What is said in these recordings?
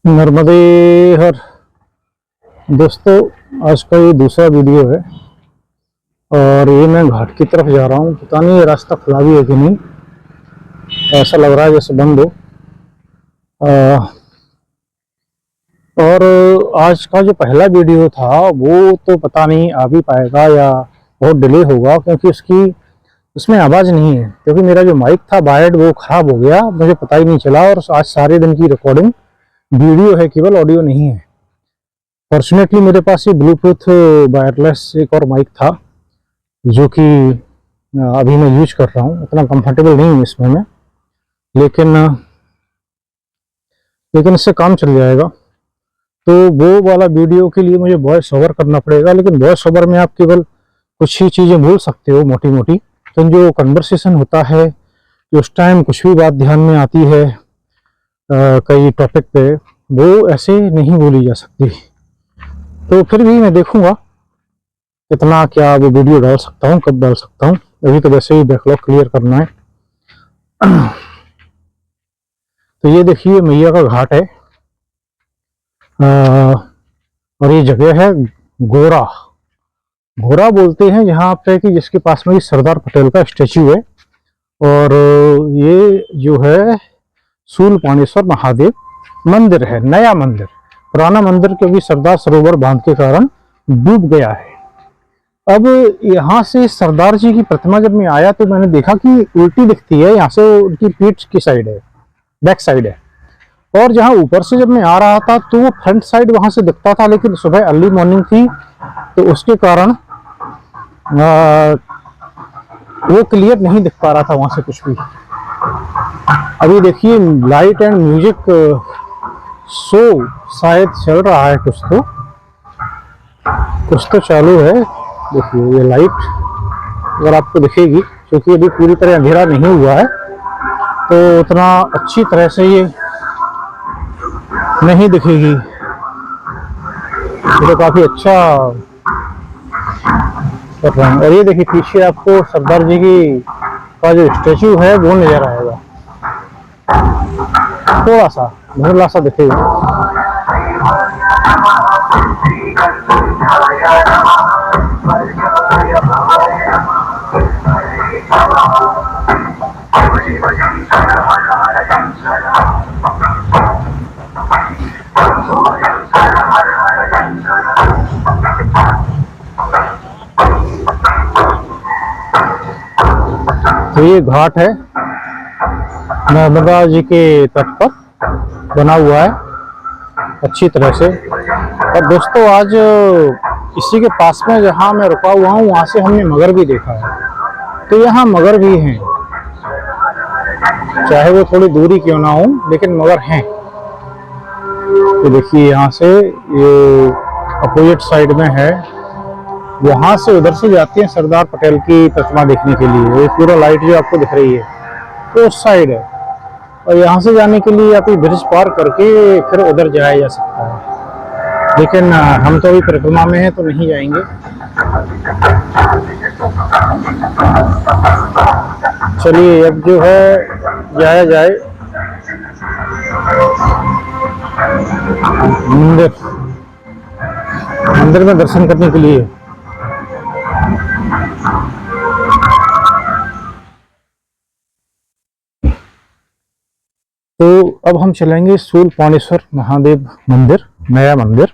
नर्मदे हर। दोस्तों, आज का ये दूसरा वीडियो है और ये मैं घाट की तरफ जा रहा हूँ। पता नहीं ये रास्ता खुला भी है कि नहीं, ऐसा लग रहा है जैसे बंद हो। और आज का जो पहला वीडियो था वो तो पता नहीं आ भी पाएगा या बहुत डिले होगा, क्योंकि उसमें आवाज़ नहीं है। क्योंकि मेरा जो माइक था वायर्ड वो ख़राब हो गया, मुझे पता ही नहीं चला। और आज सारे दिन की रिकॉर्डिंग वीडियो है, केवल ऑडियो नहीं है। फॉर्चुनेटली मेरे पास ये ब्लूटूथ वायरलेस एक और माइक था जो कि अभी मैं यूज कर रहा हूँ। उतना कंफर्टेबल नहीं हूँ इसमें मैं, लेकिन इससे काम चल जाएगा। तो वो वाला वीडियो के लिए मुझे वॉइस ओवर करना पड़ेगा, लेकिन वॉइस ओवर में आप केवल कुछ ही चीज़ें बोल सकते हो मोटी मोटी। तो जो कन्वर्सेशन होता है, उस टाइम कुछ भी बात ध्यान में आती है कई टॉपिक पे, वो ऐसे नहीं बोली जा सकती। तो फिर भी मैं देखूंगा कितना क्या वो वीडियो डाल सकता हूँ, कब डाल सकता हूँ। अभी तो वैसे ही बैकलॉग क्लियर करना है। तो ये देखिए मैया का घाट है और ये जगह है गोरा। घोरा बोलते हैं जहाँ पे कि जिसके पास में सरदार पटेल का स्टेच्यू है। और ये जो है शूलपाणेश्वर महादेव मंदिर है, नया मंदिर। पुराना मंदिर क्योंकि सरदार सरोवर बांध के कारण डूब गया है। अब यहाँ से सरदार जी की प्रतिमा जब मैं आया तो मैंने देखा कि उल्टी दिखती है, यहाँ से उनकी पीठ की साइड है, बैक साइड है। और जहाँ ऊपर से जब मैं आ रहा था तो वो फ्रंट साइड वहां से दिखता था, लेकिन सुबह अर्ली मॉर्निंग थी तो उसके कारण वो क्लियर नहीं दिख पा रहा था वहां से कुछ भी। अभी देखिए लाइट एंड म्यूजिक शो शायद चल रहा है, कुछ तो चालू है। देखिए ये लाइट अगर आपको दिखेगी, क्योंकि अभी पूरी तरह अंधेरा नहीं हुआ है तो उतना अच्छी तरह से ये नहीं दिखेगी। ये तो काफी अच्छा कर रहे हैं। और ये देखिए पीछे आपको सरदार जी की का जो स्टेचू है वो नजर आएगा, थोड़ा सा धुंधला सा दिखेगा। तो ये घाट है नर्मदा जी के तट पर बना हुआ है अच्छी तरह से। और दोस्तों आज इसी के पास में जहाँ मैं रुका हुआ हूँ वहाँ से हमने मगर भी देखा है। तो यहाँ मगर भी हैं, चाहे वो थोड़ी दूरी क्यों ना हो, लेकिन मगर हैं। तो देखिए यहाँ से ये अपोजिट साइड में है, वहां से उधर से जाते हैं सरदार पटेल की प्रतिमा देखने के लिए। ये पूरा लाइट जो आपको दिख रही है तो उस साइड है। और यहाँ से जाने के लिए आप ब्रिज पार करके फिर उधर जाया जा सकता है, लेकिन हम तो अभी परिक्रमा में हैं तो नहीं जाएंगे। चलिए अब जो है जाया जाए मंदिर में दर्शन करने के लिए। तो अब हम चलेंगे शूलपाणेश्वर महादेव मंदिर, नया मंदिर।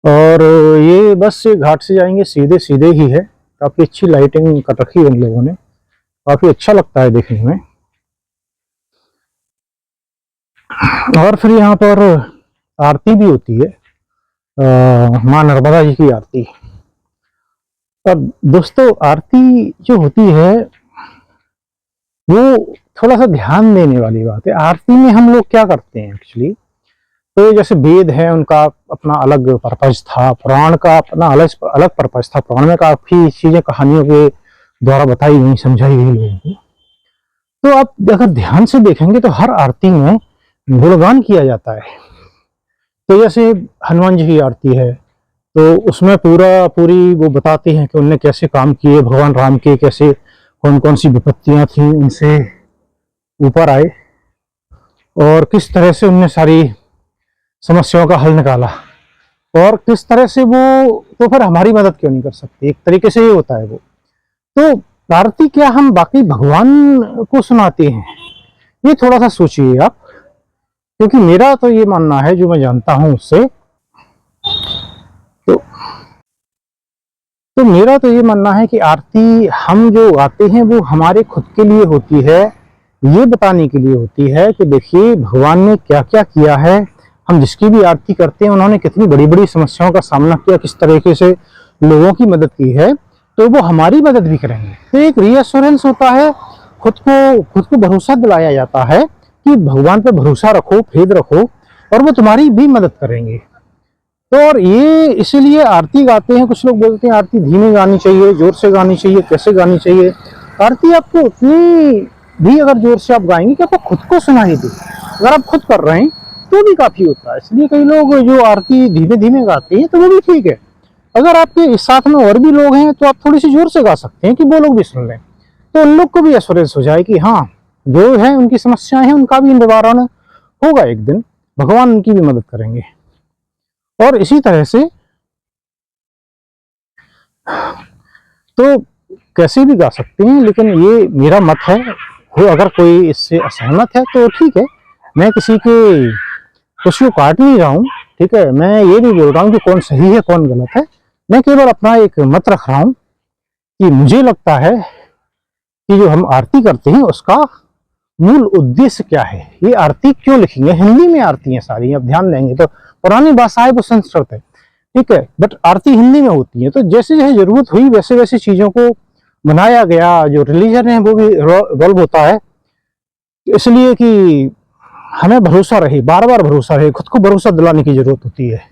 और ये बस ये घाट से जाएंगे सीधे सीधे ही है। काफी अच्छी लाइटिंग कर रखी है उन लोगों ने, काफी अच्छा लगता है देखने में। और फिर यहाँ पर आरती भी होती है, माँ नर्मदा जी की आरती। और दोस्तों आरती जो होती है वो थोड़ा सा ध्यान देने वाली बात है। आरती में हम लोग क्या करते हैं एक्चुअली, तो जैसे वेद है, उनका अपना अलग पर्पज था, पुराण का अपना अलग अलग पर्पज था। पुराण में काफी चीजें कहानियों के द्वारा बताई गई, समझाई गई लोगों को। तो आप अगर ध्यान से देखेंगे तो हर आरती में गुणगान किया जाता है। तो जैसे हनुमान जी की आरती है, तो उसमें पूरी वो बताते हैं कि उनने कैसे काम किए, भगवान राम के कैसे कौन कौन सी विपत्तियां थी उनसे ऊपर आए, और किस तरह से उनने सारी समस्याओं का हल निकाला, और किस तरह से वो, तो फिर हमारी मदद क्यों नहीं कर सकती। एक तरीके से ये होता है वो। तो आरती क्या हम बाकी भगवान को सुनाते हैं, ये थोड़ा सा सोचिए आप। क्योंकि मेरा तो ये मानना है, जो मैं जानता हूं उससे, तो मेरा तो ये मानना है कि आरती हम जो गाते हैं वो हमारे खुद के लिए होती है, ये बताने के लिए होती है कि देखिए भगवान ने क्या क्या किया है। हम जिसकी भी आरती करते हैं उन्होंने कितनी बड़ी बड़ी समस्याओं का सामना किया, किस तरीके से लोगों की मदद की है, तो वो हमारी मदद भी करेंगे। तो एक रीअश्योरेंस होता है, खुद को भरोसा दिलाया जाता है कि भगवान पे भरोसा रखो, फेद रखो, और वो तुम्हारी भी मदद करेंगे। तो और ये इसीलिए आरती गाते हैं। कुछ लोग बोलते हैं आरती धीमी गानी चाहिए, जोर से गानी चाहिए, कैसे गानी चाहिए। आरती आपको उतनी भी अगर जोर से आप गाएंगे कि आपको खुद को सुनाई दे। अगर आप खुद कर रहे हैं तो भी काफी होता है। इसलिए कई लोग जो आरती धीमे धीमे गाते हैं तो वो भी ठीक है। अगर आपके इस साथ में और भी लोग हैं तो आप थोड़ी सी जोर से गा सकते हैं कि वो लोग भी सुन लें, तो उन लोग को भी एश्योरेंस हो जाए कि हाँ, जो है उनकी समस्याएं हैं उनका भी निवारण होगा एक दिन, भगवान उनकी भी मदद करेंगे। और इसी तरह से तो कैसे भी गा सकते हैं, लेकिन ये मेरा मत है। हो अगर कोई इससे असहमत है तो ठीक है, मैं किसी के खुशी को काट नहीं रहा हूँ, ठीक है। मैं ये नहीं बोल रहा हूँ कि कौन सही है कौन गलत है, मैं केवल अपना एक मत रख रहा हूँ कि मुझे लगता है कि जो हम आरती करते हैं उसका मूल उद्देश्य क्या है। ये आरती क्यों लिखी है, हिंदी में आरती है सारी, अब ध्यान देंगे तो पुरानी भाषा है वो संस्कृत है, ठीक है, बट आरती हिंदी में होती है। तो जैसे जैसे जरूरत हुई वैसे वैसे चीजों को बनाया गया। जो रिलीजन है वो भी इवॉल्व होता है, इसलिए कि हमें भरोसा रहे, बार बार भरोसा रहे, खुद को भरोसा दिलाने की जरूरत होती है।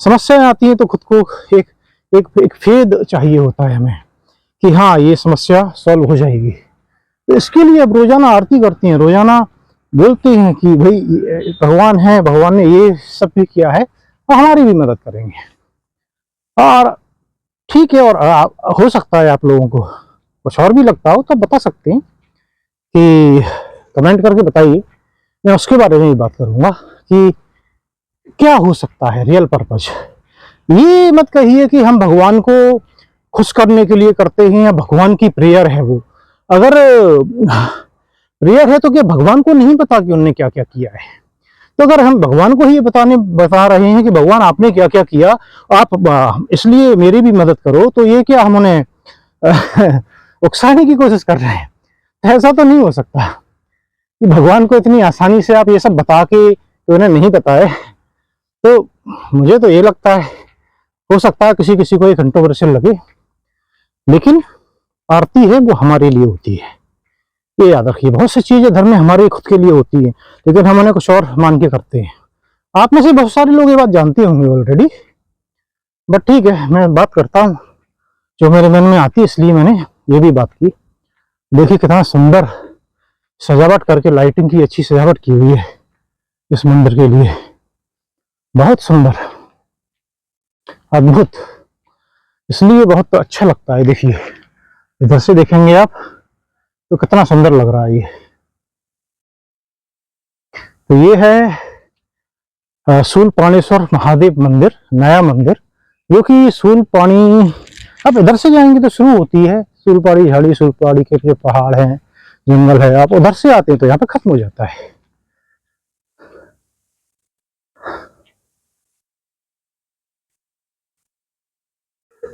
समस्याएं आती हैं तो खुद को एक एक फेद चाहिए होता है हमें कि हाँ ये समस्या सॉल्व हो जाएगी। तो इसके लिए अब रोजाना आरती करती हैं, रोजाना बोलते हैं कि भाई भगवान है, भगवान ने ये सब भी किया है और हमारी भी मदद करेंगे। और ठीक है, और हो सकता है आप लोगों को कुछ और भी लगता हो तो बता सकते हैं कि कमेंट करके बताइए। मैं उसके बारे में ही बात करूंगा कि क्या हो सकता है रियल पर्पज। ये मत कहिए कि हम भगवान को खुश करने के लिए करते हैं या भगवान की प्रेयर है वो। अगर प्रेयर है तो क्या भगवान को नहीं पता कि उनने क्या क्या किया है? तो अगर हम भगवान को ही बता रहे हैं कि भगवान आपने क्या क्या किया, आप इसलिए मेरी भी मदद करो, तो ये क्या हम उन्हें उकसाने की कोशिश कर रहे हैं? ऐसा तो नहीं हो सकता कि भगवान को इतनी आसानी से आप ये सब बता के तो उन्हें नहीं पता है। तो मुझे तो ये लगता है, हो सकता है किसी किसी को ये कंट्रोवर्शियल लगे, लेकिन आरती है वो हमारे लिए होती है, ये याद रखिए। बहुत सी चीजें धर्म में हमारे खुद के लिए होती है, लेकिन हम उन्हें कुछ और मान के करते हैं। आप में से बहुत सारे लोग ये बात जानते होंगे ऑलरेडी, बट ठीक है, मैं बात करता हूँ जो मेरे मन में आती है, इसलिए मैंने ये भी बात की। देखिए कितना सुंदर सजावट करके, लाइटिंग की अच्छी सजावट की हुई है इस मंदिर के लिए, बहुत सुंदर, अद्भुत, इसलिए बहुत अच्छा लगता है। देखिए इधर से देखेंगे आप तो कितना सुंदर लग रहा है ये। तो ये है शूलपाणेश्वर महादेव मंदिर, नया मंदिर, जो कि शूलपाणी, आप इधर से जाएंगे तो शुरू होती है शूलपाड़ी झाड़ी, शूलपाड़ी के जो पहाड़ हैं, जंगल है, आप उधर से आते हैं तो यहाँ पे खत्म हो जाता है।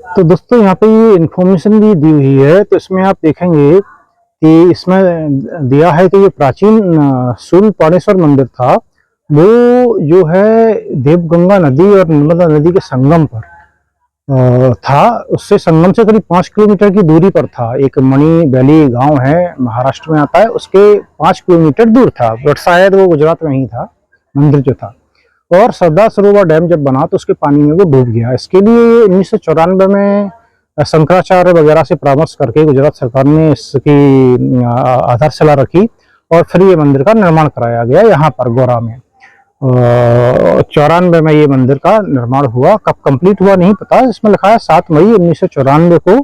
तो दोस्तों यहाँ पे ये इंफॉर्मेशन भी दी हुई है, तो इसमें आप देखेंगे कि इसमें दिया है कि ये प्राचीन शूलपाणेश्वर मंदिर था, वो जो है देवगंगा नदी और नर्मदा नदी के संगम पर था। उससे संगम से करीब 5 किलोमीटर की दूरी पर था। एक मणि वैली गांव है, महाराष्ट्र में आता है, उसके 5 किलोमीटर दूर था, बट शायद वो गुजरात में ही था मंदिर जो था। और सरदार सरोवर डैम जब बना तो उसके पानी में वो डूब गया। इसके लिए 1994 में शंकराचार्य वगैरह से परामर्श करके गुजरात सरकार ने इसकी आधारशिला रखी और फिर ये मंदिर का निर्माण कराया गया यहाँ पर गोरा में। 94 में ये मंदिर का निर्माण हुआ, कब कंप्लीट हुआ नहीं पता। इसमें लिखा है 7 मई 1994 को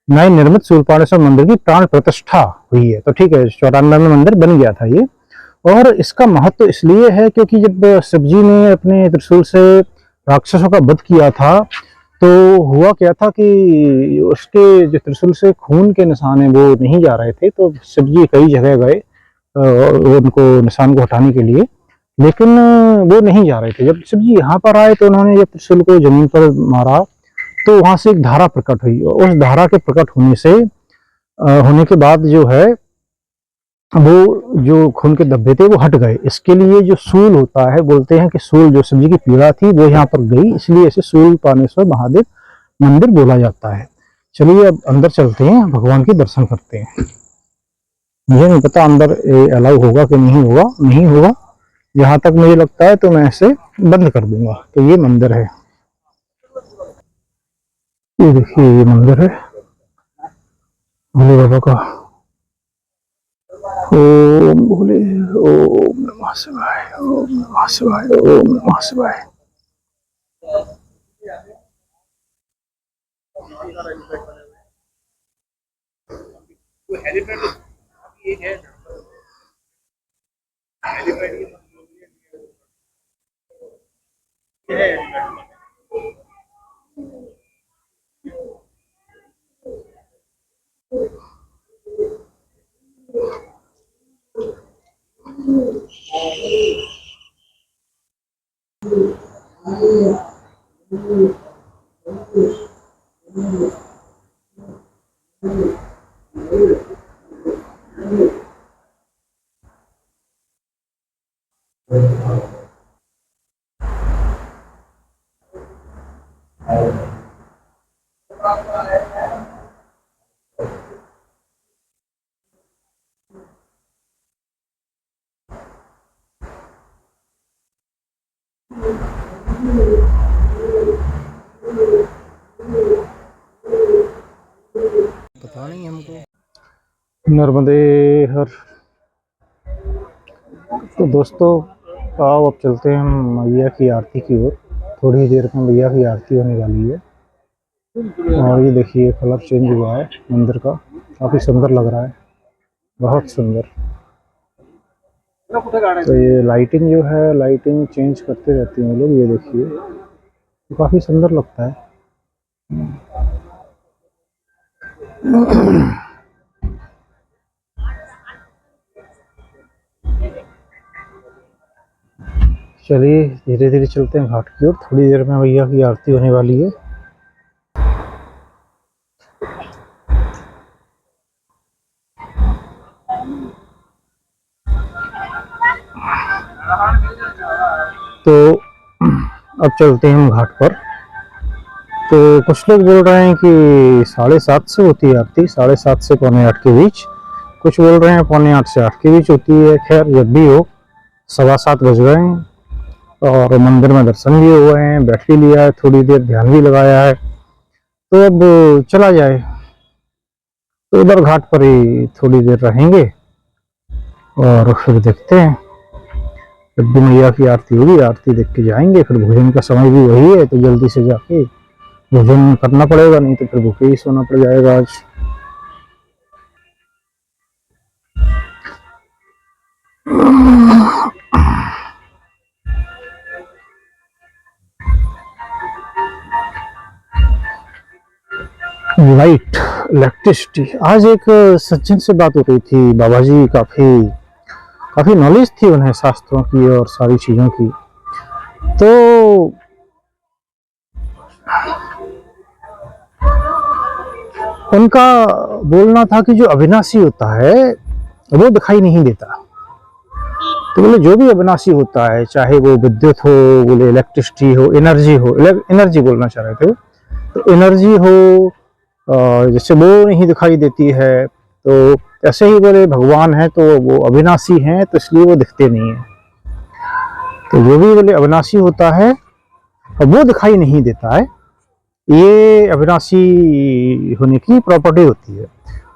नए निर्मित शूर्पणेश्वर मंदिर की प्राण प्रतिष्ठा हुई है। तो ठीक है, 94 में मंदिर बन गया था ये। और इसका महत्व इसलिए है क्योंकि जब शिव जी ने अपने त्रिशूल से राक्षसों का वध किया था तो हुआ क्या था कि उसके जो त्रिशूल से खून के निशान है वो नहीं जा रहे थे। तो शिव जी कई जगह गए उनको निशान को हटाने के लिए, लेकिन वो नहीं जा रहे थे। जब शिव जी यहाँ पर आए तो उन्होंने जब त्रिशूल को जमीन पर मारा तो वहां से एक धारा प्रकट हुई और उस धारा के प्रकट होने के बाद जो है वो जो खून के धब्बे थे वो हट गए। इसके लिए जो सूल होता है, बोलते हैं कि सूल जो शिव जी की पीड़ा थी वो यहाँ पर गई, इसलिए इसे शूलपाणेश्वर महादेव मंदिर बोला जाता है। चलिए अब अंदर चलते हैं, भगवान के दर्शन करते हैं। मुझे नहीं पता अंदर अलाउ होगा कि नहीं होगा, नहीं होगा। जहां तक मुझे लगता है तो मैं इसे बंद कर दूंगा। तो ये मंदिर है, ये देखिए ये मंदिर है भोले बाबा का। ओम भोले, ओम नमः शिवाय, ओम नमः शिवाय, ओम नमः शिवाय। पता नहीं हमको। नर्मदे हर। तो दोस्तों आओ अब चलते हैं हम मैया की आरती की ओर। थोड़ी देर में मैया की आरती होने वाली है और ये देखिए कलर चेंज हुआ है मंदिर का, काफ़ी सुंदर लग रहा है, बहुत सुंदर। तो ये लाइटिंग जो है, लाइटिंग चेंज करते रहते हैं लोग, ये देखिए तो काफ़ी सुंदर लगता है। चलिए धीरे धीरे चलते हैं घाट की ओर। थोड़ी देर में मैया की आरती होने वाली है। तो अब चलते हैं हम घाट पर। तो कुछ लोग बोल रहे हैं कि 7:30 से होती है आरती, 7:30 से 7:45 के बीच। कुछ बोल रहे हैं 7:45 से 8 के बीच होती है। खैर जब भी हो 7:15 बज गए हैं और मंदिर में दर्शन भी हुए हैं, बैठ भी लिया है, थोड़ी देर ध्यान भी लगाया है। तो अब चला जाए, तो उधर घाट पर ही थोड़ी देर रहेंगे और फिर देखते हैं। जब भी मैया की आरती होगी आरती देख के जाएंगे। फिर भोजन का समय भी वही है तो जल्दी से जाके भोजन करना पड़ेगा, नहीं तो फिर भूखे ही सोना पड़ जाएगा आज। Light, electricity. आज एक सज्जन से बात हो रही थी, बाबा जी काफी नॉलेज थी उन्हें शास्त्रों की और सारी चीजों की। तो उनका बोलना था कि जो अविनाशी होता है वो दिखाई नहीं देता। तो बोले जो भी अविनाशी होता है, चाहे वो विद्युत हो, बोले इलेक्ट्रिसिटी हो, एनर्जी हो, एनर्जी बोलना चाह रहे थे वो, तो एनर्जी हो जैसे वो नहीं दिखाई देती है। तो ऐसे ही बोले भगवान है तो वो अविनाशी हैं तो इसलिए वो दिखते नहीं है। तो जो भी बोले अविनाशी होता है वो दिखाई नहीं देता है। ये अविनाशी होने की प्रॉपर्टी होती है।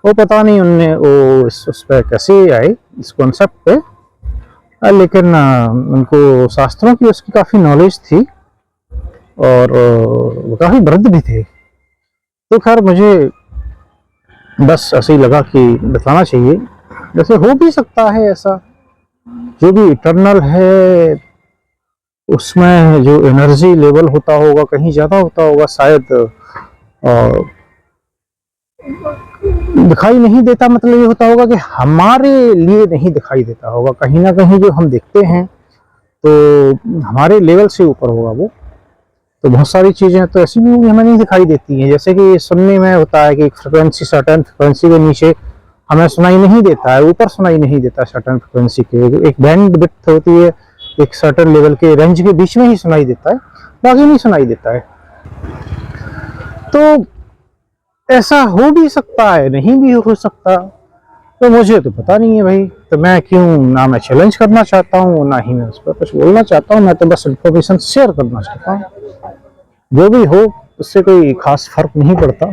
वो पता नहीं उनने वो उस पर कैसे आए इस कॉन्सेप्ट पे, लेकिन उनको शास्त्रों की उसकी काफ़ी नॉलेज थी और वो काफ़ी वृद्ध भी थे। तो खैर मुझे बस ऐसे ही लगा कि बताना चाहिए। जैसे हो भी सकता है ऐसा, जो भी इटर्नल है उसमें जो एनर्जी लेवल होता होगा कहीं ज़्यादा होता होगा शायद, दिखाई नहीं देता। मतलब ये होता होगा कि हमारे लिए नहीं दिखाई देता होगा, कहीं ना कहीं जो हम देखते हैं तो हमारे लेवल से ऊपर होगा वो। तो बहुत सारी चीज़ें तो ऐसी भी हमें नहीं दिखाई देती हैं, जैसे कि सुनने में होता है कि एक फ्रिक्वेंसी सर्टेन फ्रिक्वेंसी के नीचे हमें सुनाई नहीं देता है, ऊपर सुनाई नहीं देता सर्टेन फ्रिक्वेंसी के। एक बैंड विड्थ होती है, एक सर्टेन लेवल के रेंज के बीच में ही सुनाई देता है, बाकी नहीं सुनाई देता है। तो ऐसा हो भी सकता है, नहीं भी हो सकता, तो मुझे तो पता नहीं है भाई। तो मैं क्यों, ना मैं चैलेंज करना चाहता हूँ ना ही मैं उस पर कुछ बोलना चाहता हूँ, मैं तो बस इन्फॉर्मेशन शेयर करना चाहता हूँ। जो भी हो उससे कोई खास फर्क नहीं पड़ता।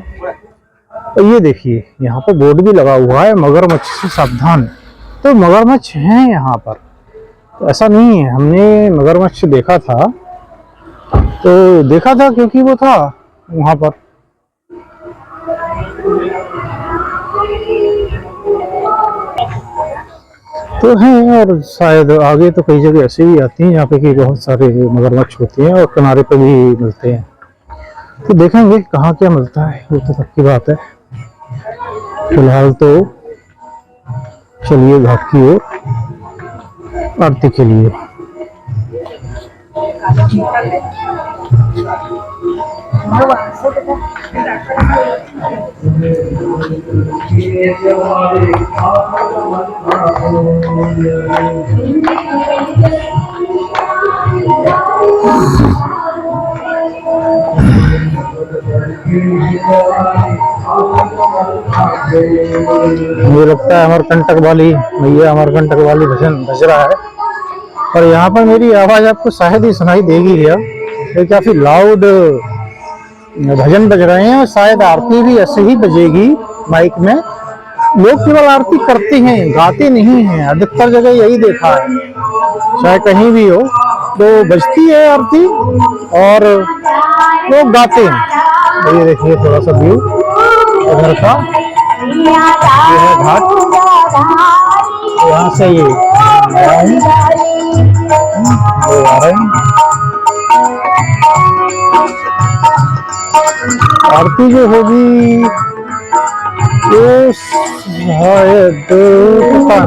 तो ये देखिए यहाँ पर बोर्ड भी लगा हुआ है, मगरमच्छ से सावधान। तो मगरमच्छ हैं यहाँ पर, तो ऐसा नहीं है। हमने मगरमच्छ देखा था, तो देखा था क्योंकि वो था वहाँ पर। तो हैं, और शायद आगे तो कई जगह ऐसी भी आती हैं यहाँ पे कि बहुत सारे मगरमच्छ होते हैं और किनारे पे भी मिलते हैं। तो देखेंगे कहाँ क्या मिलता है, वो तो तब की बात है। फिलहाल तो चलिए घाट की ओर आरती के लिए। मुझे लगता है अमरकंटक वाली मैया, अमरकंटक वाली भजन बज रहा है, और यहाँ पर मेरी आवाज आपको शायद ही सुनाई देगी क्या। ये काफी लाउड भजन बज रहे हैं, और शायद आरती भी ऐसे ही बजेगी माइक में। लोग केवल आरती करते हैं, गाते नहीं हैं। अधिकतर जगह यही देखा है, चाहे कहीं भी हो तो बजती है आरती और लोग गाते हैं। ये देखिए थोड़ा सा व्यू इधर का, ये है घाट। यहाँ से ये आरती जो होगी वो शायद पता